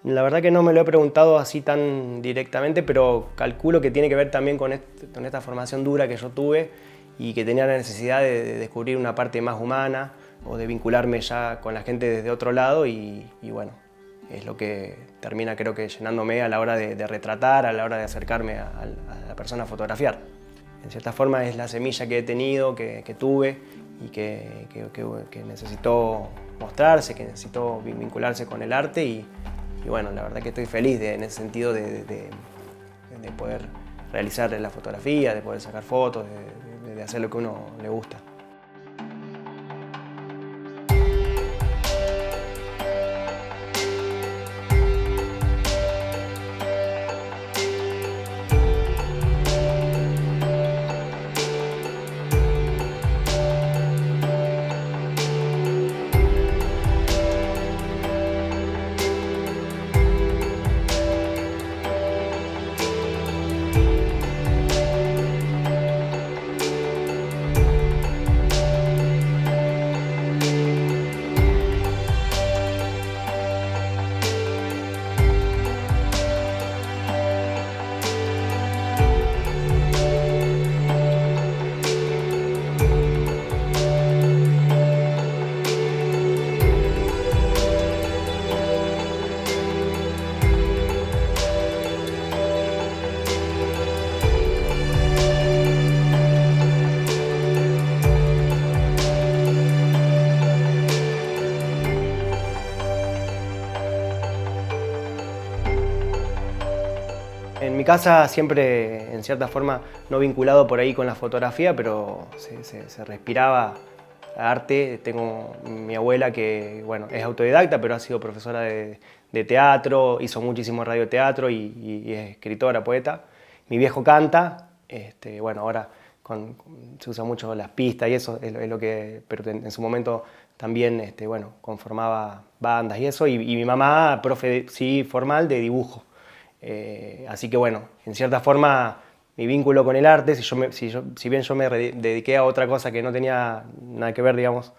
La verdad que no me lo he preguntado así tan directamente, pero calculo que tiene que ver también con esta formación dura que yo tuve y que tenía la necesidad de descubrir una parte más humana o de vincularme ya con la gente desde otro lado y bueno, es lo que termina creo que llenándome a la hora de retratar, a la hora de acercarme a la persona a fotografiar. En cierta forma es la semilla que he tenido, que tuve y que necesitó mostrarse, que necesitó vincularse con el arte y bueno, la verdad que estoy feliz en ese sentido de poder realizar la fotografía, de poder sacar fotos, de hacer lo que a uno le gusta. En mi casa siempre, en cierta forma, no vinculado por ahí con la fotografía, pero se respiraba arte. Tengo mi abuela que, bueno, es autodidacta, pero ha sido profesora de teatro, hizo muchísimo radioteatro y es escritora, poeta. Mi viejo canta, bueno, ahora se usa mucho las pistas y eso es lo que, pero en su momento también, bueno, conformaba bandas y eso. Y mi mamá, profe, sí, formal de dibujo. Así que bueno, en cierta forma mi vínculo con el arte, si bien yo me dediqué a otra cosa que no tenía nada que ver, digamos,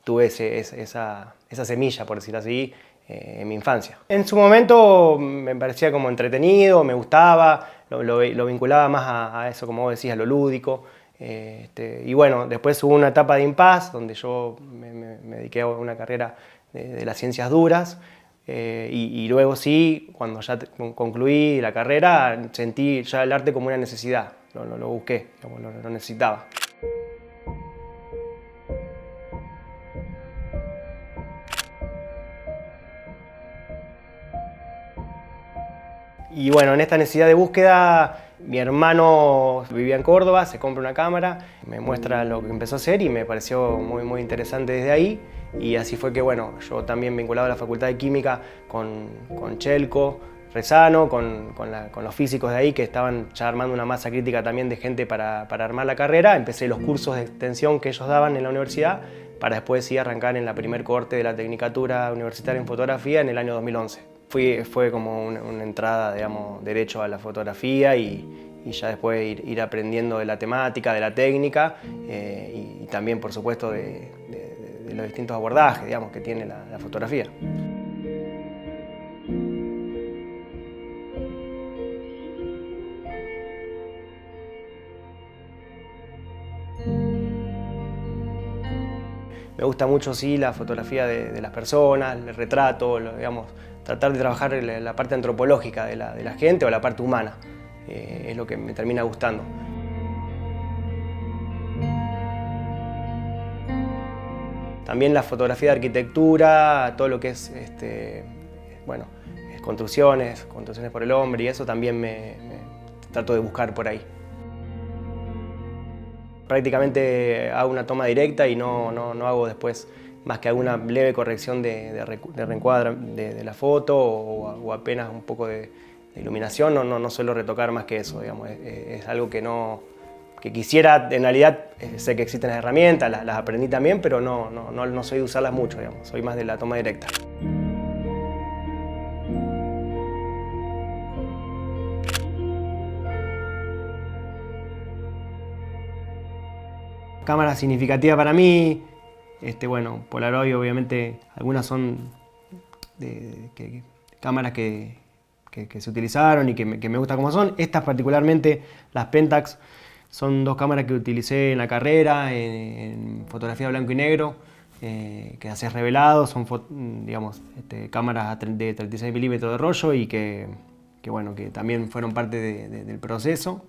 tuve esa semilla, por decir así, en mi infancia. En su momento me parecía como entretenido, me gustaba, lo vinculaba más a eso, como vos decís, a lo lúdico. Y bueno, después hubo una etapa de impasse donde yo me dediqué a una carrera de las ciencias duras. Y luego sí, cuando ya concluí la carrera, sentí ya el arte como una necesidad, lo busqué, lo necesitaba. Y bueno, en esta necesidad de búsqueda, mi hermano vivía en Córdoba, se compra una cámara, me muestra lo que empezó a hacer y me pareció muy interesante desde ahí. Y así fue que, bueno, yo también vinculado a la Facultad de Química con Chelco, Rezano, con los físicos de ahí que estaban ya armando una masa crítica también de gente para armar la carrera. Empecé los cursos de extensión que ellos daban en la universidad para después sí arrancar en la primer corte de la Tecnicatura Universitaria en Fotografía en el año 2011. Fue como una entrada, digamos, derecho a la fotografía y ya después ir aprendiendo de la temática, de la técnica y también, por supuesto, de los distintos abordajes, digamos, que tiene la fotografía. Me gusta mucho, sí, la fotografía de las personas, el retrato, digamos, tratar de trabajar la parte antropológica de la gente o la parte humana. Es lo que me termina gustando. También la fotografía de arquitectura, todo lo que es, bueno, construcciones por el hombre y eso también me trato de buscar por ahí. Prácticamente hago una toma directa y no hago después más que alguna leve corrección de reencuadre de la foto o apenas un poco de iluminación. No suelo retocar más que eso, digamos. Es algo que quisiera, en realidad sé que existen las herramientas, las aprendí también, pero no soy de usarlas mucho, digamos. Soy más de la toma directa. Cámara significativa para mí, bueno, Polaroid obviamente, algunas son que cámaras que se utilizaron y que me gusta como son. Estas particularmente, las Pentax, son 2 cámaras que utilicé en la carrera, en fotografía blanco y negro, que haces revelado, son digamos, cámaras de 36 milímetros de rollo y bueno, que también fueron parte del proceso.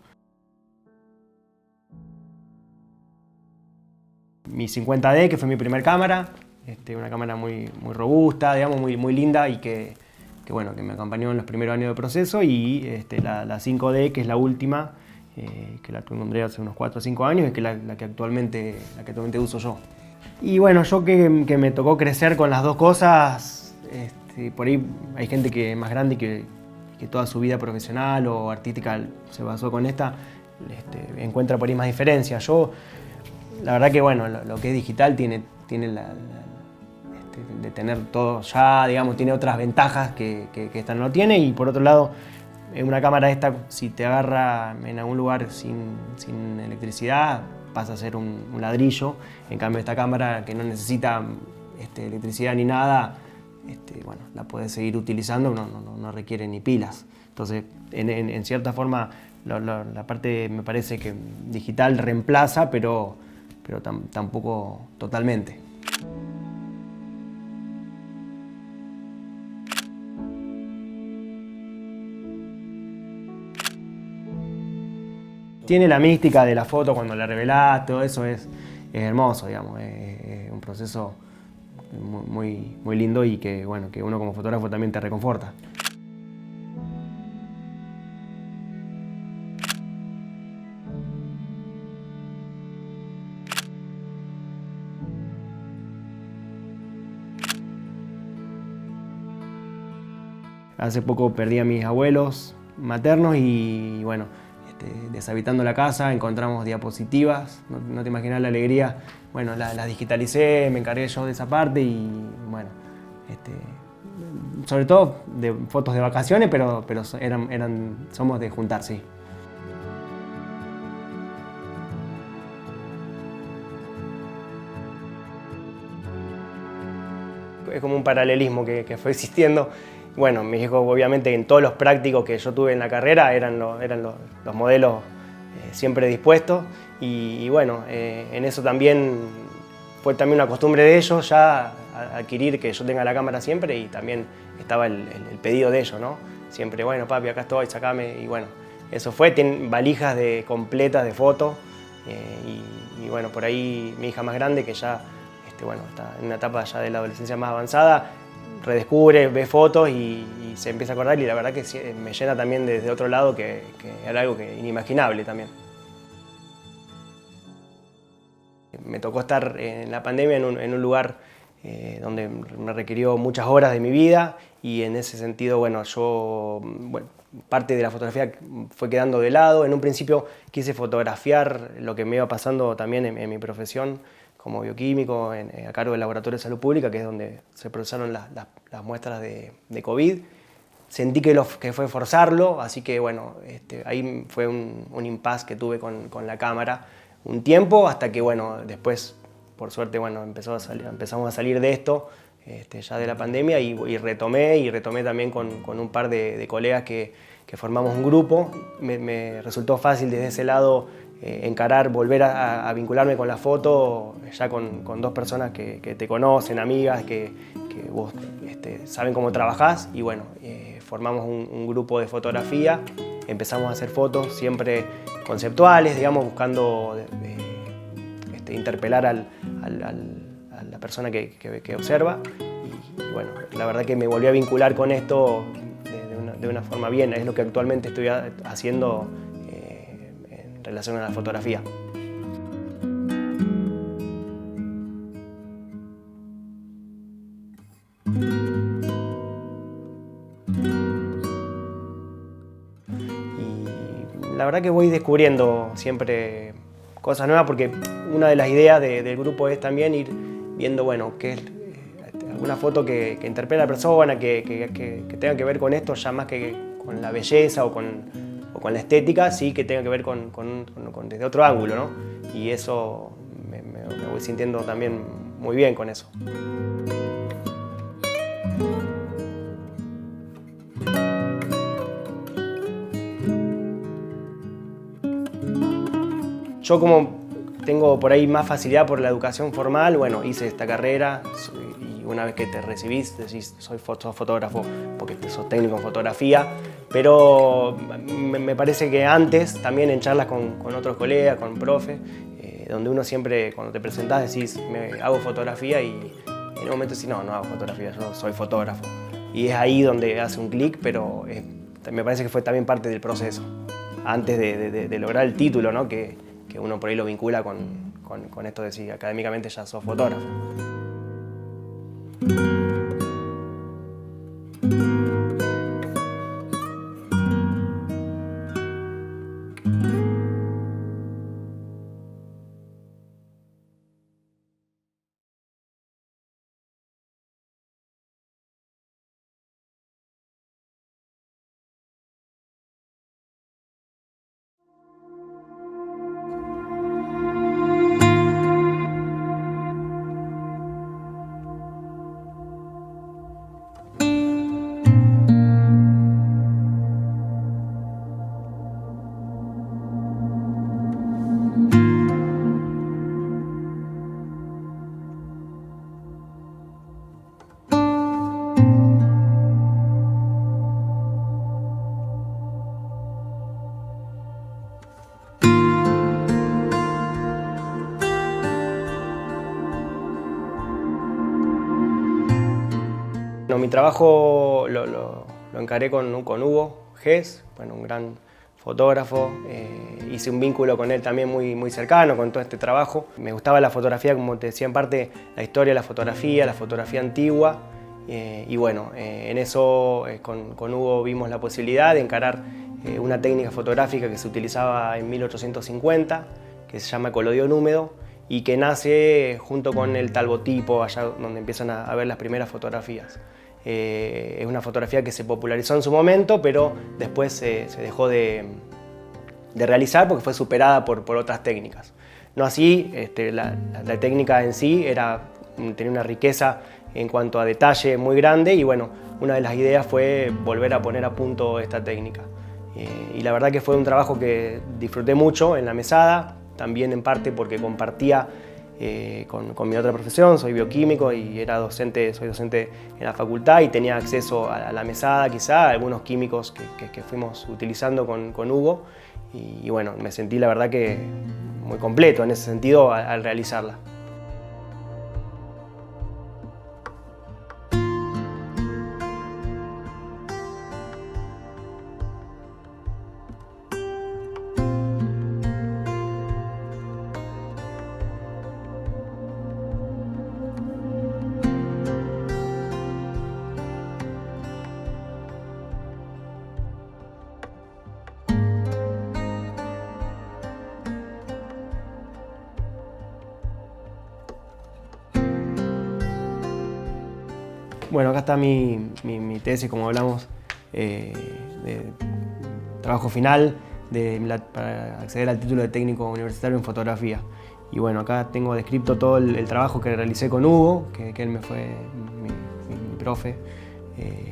Mi 50D, que fue mi primer cámara, una cámara muy robusta, digamos, muy linda y que bueno, que me acompañó en los primeros años de proceso, y la 5D, que es la última, que la tendré hace unos 4 o 5 años y que es la que actualmente uso yo. Y bueno, yo que me tocó crecer con las dos cosas, por ahí hay gente que es más grande y que toda su vida profesional o artística se basó con esta, encuentra por ahí más diferencias. Yo, la verdad que bueno, lo que es digital tiene de tener todo ya, digamos, tiene otras ventajas que esta no tiene, y por otro lado, una cámara esta, si te agarra en algún lugar sin electricidad, pasa a ser un ladrillo. En cambio, esta cámara, que no necesita electricidad ni nada, bueno, la puedes seguir utilizando, no requiere ni pilas. Entonces, en cierta forma, la parte, me parece que digital reemplaza, pero tampoco totalmente. Tiene la mística de la foto cuando la revelás, todo eso es hermoso, digamos, es un proceso muy lindo y que, bueno, que uno como fotógrafo también te reconforta. Hace poco perdí a mis abuelos maternos y bueno, deshabitando la casa encontramos diapositivas, no te imaginas la alegría. Bueno, las digitalicé, me encargué yo de esa parte y bueno, sobre todo de fotos de vacaciones, pero somos de juntar, sí. Es como un paralelismo que fue existiendo. Bueno, mis hijos, obviamente, en todos los prácticos que yo tuve en la carrera eran los modelos siempre dispuestos, y bueno, en eso también fue también una costumbre de ellos ya adquirir que yo tenga la cámara siempre, y también estaba el pedido de ellos, ¿no? Siempre, bueno, papi, acá estoy, sacame, y bueno, eso fue, tienen valijas completas de fotos, y bueno, por ahí mi hija más grande, que ya bueno, está en una etapa ya de la adolescencia más avanzada, redescubre, ve fotos y se empieza a acordar, y la verdad que me llena también desde otro lado, que era algo inimaginable también. Me tocó estar en la pandemia en un lugar donde me requirió muchas horas de mi vida, y en ese sentido, bueno, parte de la fotografía fue quedando de lado. En un principio quise fotografiar lo que me iba pasando también en mi profesión como bioquímico, a cargo del Laboratorio de Salud Pública, que es donde se procesaron las muestras de COVID. Sentí que fue forzarlo, así que bueno, ahí fue un impasse que tuve con la cámara un tiempo, hasta que bueno, después, por suerte, bueno, empezamos a salir de esto, ya de la pandemia, y retomé también con un par de colegas que formamos un grupo. Me resultó fácil desde ese lado volver a vincularme con la foto, ya con 2 personas que te conocen, amigas, que vos saben cómo trabajás, y bueno, formamos un grupo de fotografía, empezamos a hacer fotos siempre conceptuales, digamos, buscando interpelar a la persona que observa, y bueno, la verdad que me volví a vincular con esto de una forma bien, es lo que actualmente estoy haciendo en relación a la fotografía. Y la verdad que voy descubriendo siempre cosas nuevas, porque una de las ideas del grupo es también ir viendo, bueno, qué es alguna foto que interpela a la persona, que tenga que ver con esto, ya más que con la belleza o con la estética, sí que tenga que ver desde otro ángulo, ¿no? Y eso me voy sintiendo también muy bien con eso. Yo como tengo por ahí más facilidad por la educación formal, bueno, hice esta carrera y una vez que te recibís decís soy fotógrafo porque sos técnico en fotografía, pero me parece que antes, también en charlas con otros colegas, con profe, donde uno siempre cuando te presentás decís hago fotografía y en un momento decís no hago fotografía, yo soy fotógrafo. Y es ahí donde hace un clic, pero me parece que fue también parte del proceso, antes de lograr el título, ¿no? Que uno por ahí lo vincula con esto de si académicamente ya sos fotógrafo. Bueno, mi trabajo lo encaré con Hugo Gess, bueno, un gran fotógrafo. Hice un vínculo con él también muy cercano con todo este trabajo. Me gustaba la fotografía, como te decía, en parte la historia de la fotografía antigua. Y bueno, en eso con Hugo vimos la posibilidad de encarar una técnica fotográfica que se utilizaba en 1850, que se llama colodión húmedo, y que nace junto con el talbotipo, allá donde empiezan a ver las primeras fotografías. Es una fotografía que se popularizó en su momento, pero después se dejó de realizar porque fue superada por otras técnicas. No así, la técnica en sí tenía una riqueza en cuanto a detalle muy grande y bueno, una de las ideas fue volver a poner a punto esta técnica. Y la verdad que fue un trabajo que disfruté mucho en la mesada, también en parte porque compartía con mi otra profesión, soy bioquímico y soy docente en la facultad y tenía acceso a la mesada quizá, a algunos químicos que fuimos utilizando con Hugo y bueno, me sentí la verdad que muy completo en ese sentido al realizarla. Bueno, acá está mi tesis, como hablamos, de trabajo final para acceder al título de técnico universitario en fotografía. Y bueno, acá tengo descrito todo el trabajo que realicé con Hugo, que él me fue mi profe,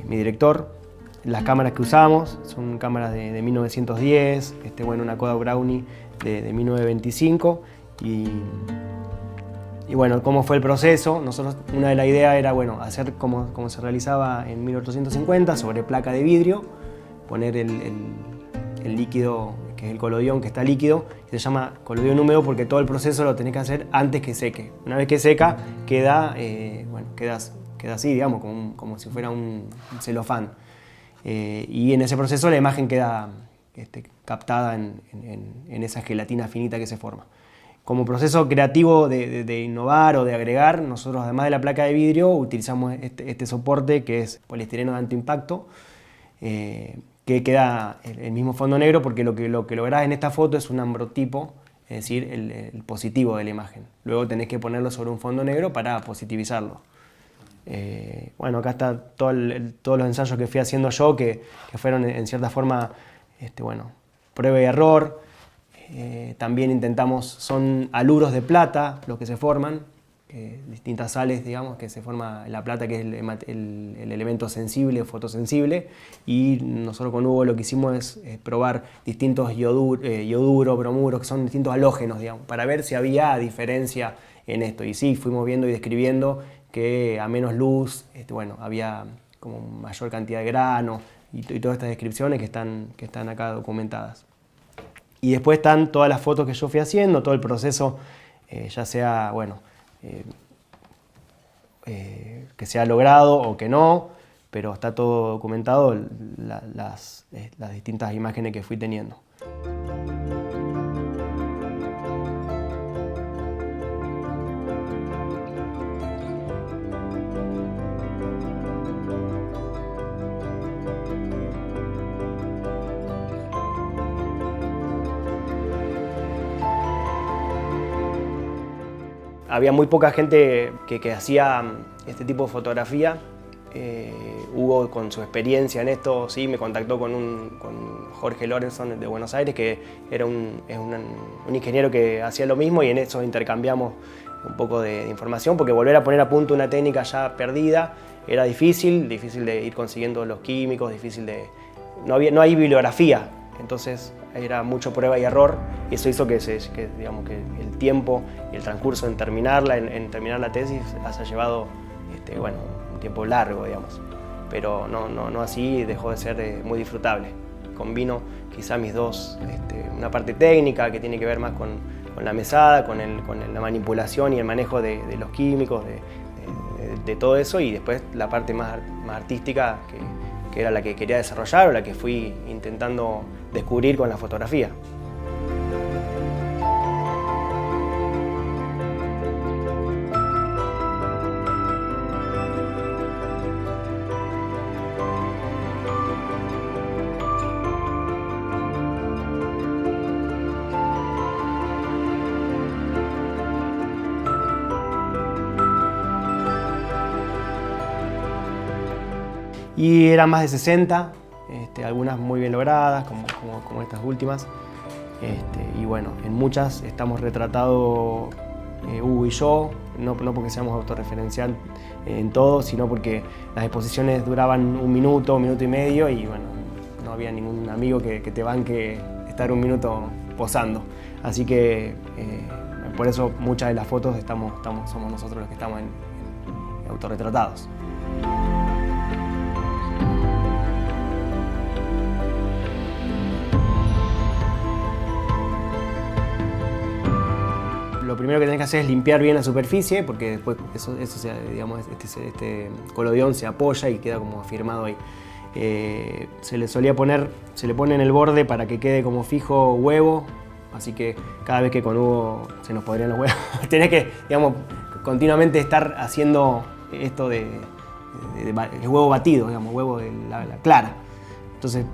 mi director. Las cámaras que usamos son cámaras de 1910, bueno, una Kodak Brownie de 1925 y bueno, ¿cómo fue el proceso? Nosotros, una de las ideas era, bueno, hacer como se realizaba en 1850, sobre placa de vidrio, poner el líquido, que es el colodión, que está líquido, y se llama colodión húmedo porque todo el proceso lo tenés que hacer antes que seque. Una vez que seca, queda así, digamos, como si fuera un celofán. Y en ese proceso la imagen queda captada en esa gelatina finita que se forma. Como proceso creativo de innovar o de agregar, nosotros además de la placa de vidrio utilizamos este soporte que es poliestireno de alto impacto, que queda el mismo fondo negro porque lo que lográs en esta foto es un ambrotipo, es decir, el positivo de la imagen. Luego tenés que ponerlo sobre un fondo negro para positivizarlo. Bueno, acá está todos los ensayos que fui haciendo yo que fueron en cierta forma bueno, prueba y error. También son aluros de plata los que se forman, distintas sales, digamos, que se forma la plata, que es el elemento sensible, fotosensible, y nosotros con Hugo lo que hicimos es probar distintos yoduro, bromuro, que son distintos halógenos, digamos, para ver si había diferencia en esto. Y sí, fuimos viendo y describiendo que a menos luz, bueno, había como mayor cantidad de grano y todas estas descripciones que están acá documentadas. Y después están todas las fotos que yo fui haciendo, todo el proceso, ya sea, bueno, que se ha logrado o que no, pero está todo documentado, las distintas imágenes que fui teniendo. Había muy poca gente que hacía este tipo de fotografía. Hugo, con su experiencia en esto, sí, me contactó con Jorge Lorenson de Buenos Aires, que era un ingeniero que hacía lo mismo, y en eso intercambiamos un poco de información, porque volver a poner a punto una técnica ya perdida era difícil de ir consiguiendo los químicos, no hay bibliografía. Entonces era mucho prueba y error, y eso hizo digamos, que el tiempo y el transcurso en terminarla, en terminar la tesis, haya llevado bueno, un tiempo largo, digamos. Pero no así dejó de ser muy disfrutable. Combino quizá mis dos, una parte técnica que tiene que ver más con la mesada, con la manipulación y el manejo de los químicos, de todo eso, y después la parte más artística que era la que quería desarrollar o la que fui intentando descubrir con la fotografía. Y eran más de 60, algunas muy bien logradas, como estas últimas. Y bueno, en muchas estamos retratados Hugo y yo, no porque seamos autorreferencial en todo, sino porque las exposiciones duraban un minuto y medio, y bueno, no había ningún amigo que te banque estar un minuto posando. Así que por eso muchas de las fotos somos nosotros los que estamos en autorretratados. Lo primero que tenés que hacer es limpiar bien la superficie, porque después digamos, este colodión se apoya y queda como firmado ahí. Se le pone en el borde para que quede como fijo huevo, así que cada vez que con Hugo se nos podrían los huevos, tenés que, digamos, continuamente estar haciendo esto de huevo batido, digamos, huevo de la clara. Entonces,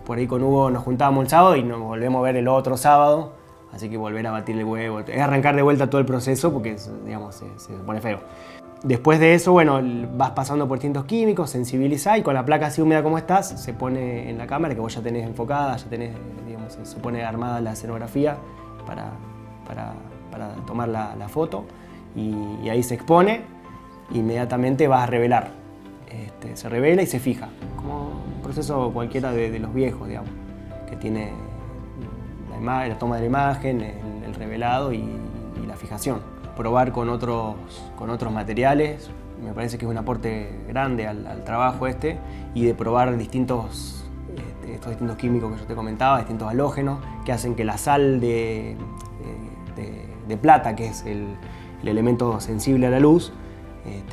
por ahí con Hugo nos juntábamos el sábado y nos volvemos a ver el otro sábado. Así que volver a batir el huevo, es arrancar de vuelta todo el proceso, porque digamos, se pone feo. Después de eso, bueno, vas pasando por distintos químicos, sensibilizás, y con la placa así húmeda como estás, se pone en la cámara, que vos ya tenés enfocada, ya tenés, digamos, se pone armada la escenografía para tomar la foto, y ahí se expone, inmediatamente vas a revelar. Se revela y se fija, como un proceso cualquiera de los viejos, digamos, que tiene la toma de la imagen, el revelado y la fijación. Probar con otros materiales me parece que es un aporte grande al trabajo y de probar estos distintos químicos que yo te comentaba, distintos halógenos, que hacen que la sal de plata, que es el elemento sensible a la luz,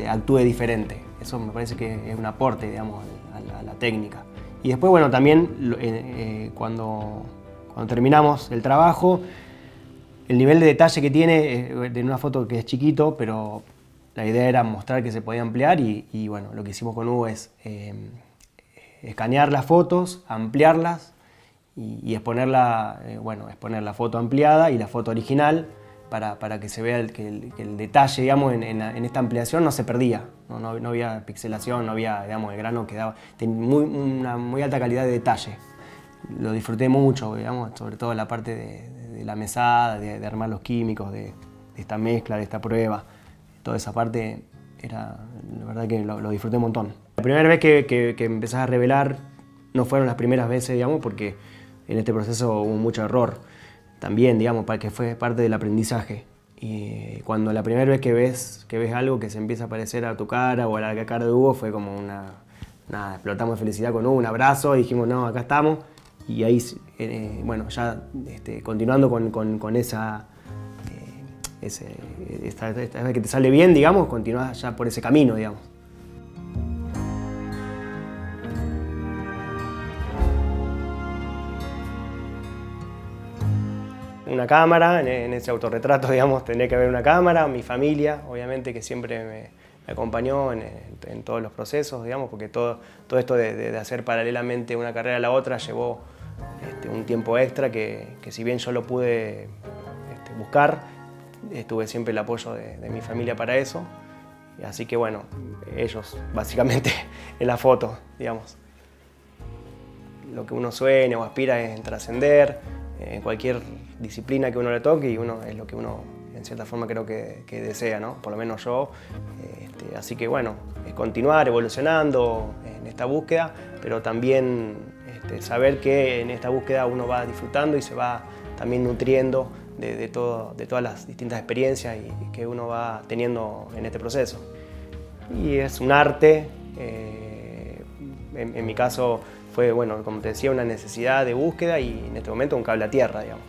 actúe diferente. Eso me parece que es un aporte, digamos, a la técnica. Y después, bueno, también cuando terminamos el trabajo, el nivel de detalle que tiene de una foto que es chiquito, pero la idea era mostrar que se podía ampliar, y bueno, lo que hicimos con Hugo es escanear las fotos, ampliarlas y exponer la foto ampliada y la foto original para que se vea que el detalle, digamos, en esta ampliación no se perdía, no había pixelación, no había, digamos, el grano quedaba, tenía una muy alta calidad de detalle. Lo disfruté mucho, digamos, sobre todo la parte de la mesada, de armar los químicos, de esta mezcla, de esta prueba. toda esa parte, la verdad que lo disfruté un montón. La primera vez que empezás a revelar no fueron las primeras veces, digamos, porque en este proceso hubo mucho error también, digamos, para que fue parte del aprendizaje. Y cuando la primera vez que ves algo que se empieza a parecer a tu cara o a la cara de Hugo, fue como nada, explotamos de felicidad con Hugo, un abrazo y dijimos, no, acá estamos. Y ahí, bueno, ya continuando con esta vez que te sale bien, digamos, continuás ya por ese camino, digamos. Una cámara, en ese autorretrato, digamos, tendría que haber una cámara, mi familia, obviamente, que siempre me acompañó en todos los procesos, digamos, porque todo esto de hacer paralelamente una carrera a la otra llevó un tiempo extra que si bien yo lo pude buscar, tuve siempre el apoyo de mi familia para eso. Así que bueno, ellos básicamente en la foto, digamos. Lo que uno sueña o aspira es en trascender, en cualquier disciplina que uno le toque, y es lo que uno en cierta forma creo que desea, ¿no? Por lo menos yo. Así que bueno, continuar evolucionando en esta búsqueda, pero también saber que en esta búsqueda uno va disfrutando y se va también nutriendo de todas las distintas experiencias que uno va teniendo en este proceso. Y es un arte, en mi caso fue, bueno, como te decía, una necesidad de búsqueda y en este momento un cable a tierra, digamos.